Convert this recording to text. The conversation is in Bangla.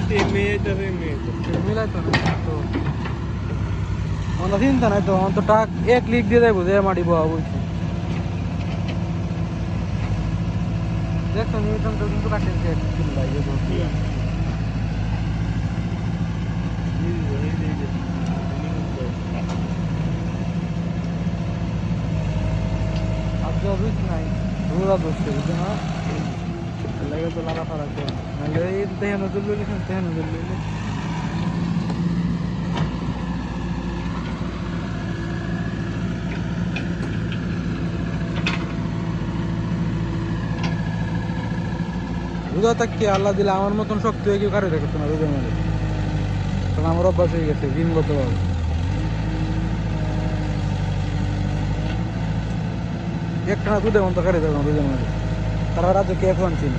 মিলাই তো না তো অনেক চিন্তা নাই তো অন্তত টাক এক লিখ দিয়ে দেবো যে মাটি বাবা বলছি দেখছো নিউটন তো কিন্তু কাটে আজকে বুঝ নাই রোদা বসছে বুঝছো না লাগে তো লাগা ফারাক নাহলে এই তেহানো জল তেহানো জল রোদা থাকি আল্লাহ দিলে আমার মতন শক্তি হয়ে কেউ কারো দেখতো না রোদের মধ্যে কারণ আমার অভ্যাস হয়ে গেছে দিনগতভাবে একটা না দুধের মতো কারে দেখো রোদের মধ্যে তারা রাতে কে ফোন ছিল